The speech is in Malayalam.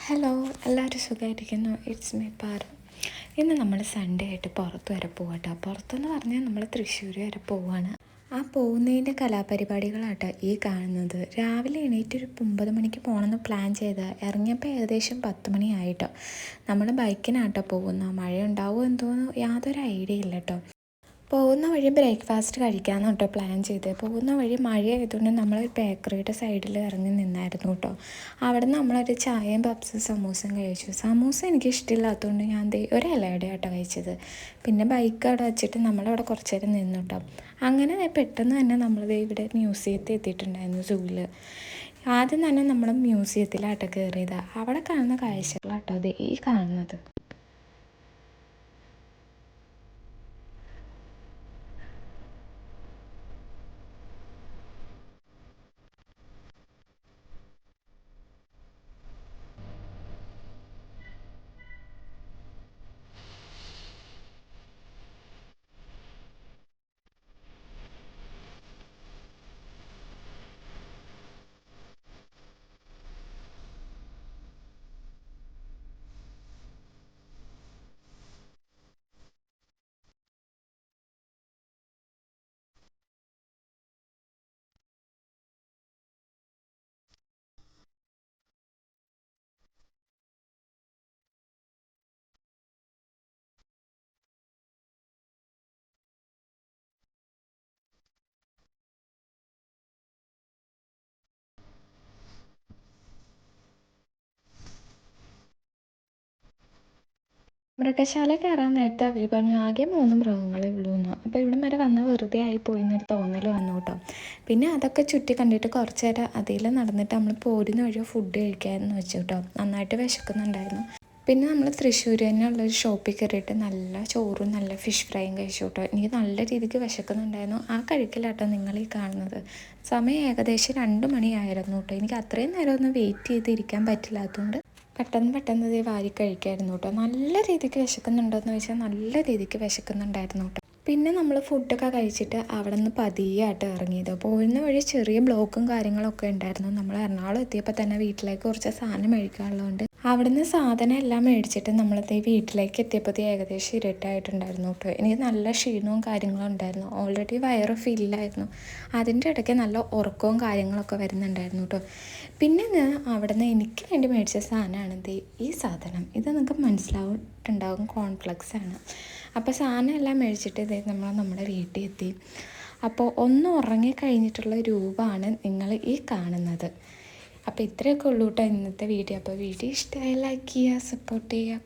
ഹലോ, എല്ലാവരും സുഖമായിരിക്കുന്നു. It's me Paru. ഇന്ന് നമ്മൾ സൺഡേ ആയിട്ട് പുറത്ത് വരെ പോകട്ടോ. പുറത്തെന്ന് പറഞ്ഞാൽ നമ്മൾ തൃശ്ശൂർ വരെ പോവാണ്. ആ പോകുന്നതിൻ്റെ കലാപരിപാടികളാട്ടോ ഈ കാണുന്നത്. രാവിലെ എണീറ്റ് ഒരു 9 മണിക്ക് പോകണമെന്ന് പ്ലാൻ ചെയ്ത് ഇറങ്ങിയപ്പോൾ ഏകദേശം 10 മണിയായിട്ടോ. നമ്മൾ ബൈക്കിനാട്ടോ പോകുന്നത്. മഴ ഉണ്ടാവുമോ എന്തോന്ന് യാതൊരു ഐഡിയ ഇല്ല കേട്ടോ. പോകുന്ന വഴി ബ്രേക്ക്ഫാസ്റ്റ് കഴിക്കാമെന്ന് കേട്ടോ പ്ലാൻ ചെയ്തത്. പോകുന്ന വഴി മഴ ആയതുകൊണ്ട് നമ്മളൊരു ബേക്കറിയുടെ സൈഡിൽ ഇറങ്ങി നിന്നായിരുന്നു കേട്ടോ. അവിടെ നിന്ന് നമ്മളൊരു ചായയും പപ്സും സമൂസയും കഴിച്ചു. സമൂസ എനിക്ക് ഇഷ്ടമില്ലാത്തതുകൊണ്ട് ഞാൻ ഒരു ഇലയുടെ ആട്ടോ കഴിച്ചത്. പിന്നെ ബൈക്ക് അവിടെ വെച്ചിട്ട് നമ്മളവിടെ കുറച്ച് നേരം നിന്നു കേട്ടോ. അങ്ങനെ പെട്ടെന്ന് തന്നെ നമ്മൾ ഇവിടെ മ്യൂസിയത്തിൽ എത്തിയിട്ടുണ്ടായിരുന്നു, സൂവിൽ. ആദ്യം തന്നെ നമ്മൾ മ്യൂസിയത്തിലാട്ടോ കയറിയത്. അവിടെ കാണുന്ന കാഴ്ചകളാട്ടോ അത് ഈ കാണുന്നത്. മൃഗശാല കയറാൻ നേരത്തെ അവർ പറഞ്ഞു ആകെ 3 മൃഗങ്ങളേ ഉള്ളൂ എന്ന്. അപ്പോൾ ഇവിടം വരെ വന്ന് വെറുതെ ആയി പോയി എന്നൊരു തോന്നൽ വന്നു കേട്ടോ. പിന്നെ അതൊക്കെ ചുറ്റി കണ്ടിട്ട് കുറച്ച് നേരം അതിൽ നടന്നിട്ട് നമ്മൾ പോരുന്ന വഴി ഫുഡ് കഴിക്കാമെന്ന് വെച്ചു കേട്ടോ. നന്നായിട്ട് വിശക്കുന്നുണ്ടായിരുന്നു. പിന്നെ നമ്മൾ തൃശ്ശൂർ തന്നെയുള്ളൊരു ഷോപ്പിൽ കയറിയിട്ട് നല്ല ചോറും നല്ല ഫിഷ് ഫ്രൈയും കഴിച്ചു കേട്ടോ. എനിക്ക് നല്ല രീതിക്ക് വിശക്കുന്നുണ്ടായിരുന്നു. ആ കഴിക്കലാട്ടോ നിങ്ങൾ ഈ കാണുന്നത്. സമയം ഏകദേശം 2 മണിയായിരുന്നു കേട്ടോ. എനിക്ക് അത്രയും നേരം ഒന്നും വെയിറ്റ് ചെയ്തിരിക്കാൻ പറ്റില്ലാത്തതുകൊണ്ട് പെട്ടെന്ന് ഇത് വാരി കഴിക്കായിരുന്നു കേട്ടോ. നല്ല രീതിക്ക് വിശക്കുന്നുണ്ടോയെന്ന് ചോദിച്ചാൽ നല്ല രീതിക്ക് വിശക്കുന്നുണ്ടായിരുന്നു കേട്ടോ. പിന്നെ നമ്മൾ ഫുഡൊക്കെ കഴിച്ചിട്ട് അവിടെ നിന്ന് പതിയായിട്ട് ഇറങ്ങിയത്. പോരുന്ന വഴി ചെറിയ ബ്ലോക്കും കാര്യങ്ങളൊക്കെ ഉണ്ടായിരുന്നു. നമ്മൾ എറണാകുളം എത്തിയപ്പോൾ തന്നെ വീട്ടിലേക്ക് കുറച്ച് സാധനം മേടിക്കാനുള്ളതുകൊണ്ട് അവിടെ നിന്ന് സാധനം എല്ലാം മേടിച്ചിട്ട് നമ്മളത് വീട്ടിലേക്ക് എത്തിയപ്പോൾ ഏകദേശം ഇരുട്ടായിട്ടുണ്ടായിരുന്നു കേട്ടോ. എനിക്ക് നല്ല ക്ഷീണവും കാര്യങ്ങളും ഉണ്ടായിരുന്നു. ഓൾറെഡി വയറ് ഫില്ലായിരുന്നു. അതിൻ്റെ ഇടയ്ക്ക് നല്ല ഉറക്കവും കാര്യങ്ങളൊക്കെ വരുന്നുണ്ടായിരുന്നു കേട്ടോ. പിന്നെ ഞാൻ അവിടെ നിന്ന് എനിക്ക് വേണ്ടി മേടിച്ച സാധനമാണ് ഈ സാധനം. ഇത് നിങ്ങൾക്ക് മനസ്സിലായിട്ടുണ്ടാകും, കോൺഫ്ലെക്സ് ആണ്. അപ്പോൾ സാധനം എല്ലാം മേടിച്ചിട്ട് നമ്മുടെ വീട്ടിൽ എത്തി. അപ്പോൾ ഒന്ന് ഉറങ്ങിക്കഴിഞ്ഞിട്ടുള്ള രൂപമാണ് നിങ്ങൾ ഈ കാണുന്നത്. അപ്പോൾ ഇത്രയൊക്കെ ഉള്ളൂ കേട്ടോ ഇന്നത്തെ വീഡിയോ. അപ്പോൾ വീഡിയോ ഇഷ്ടമായി ലൈക്ക് ചെയ്യുക, സപ്പോർട്ട് ചെയ്യുക.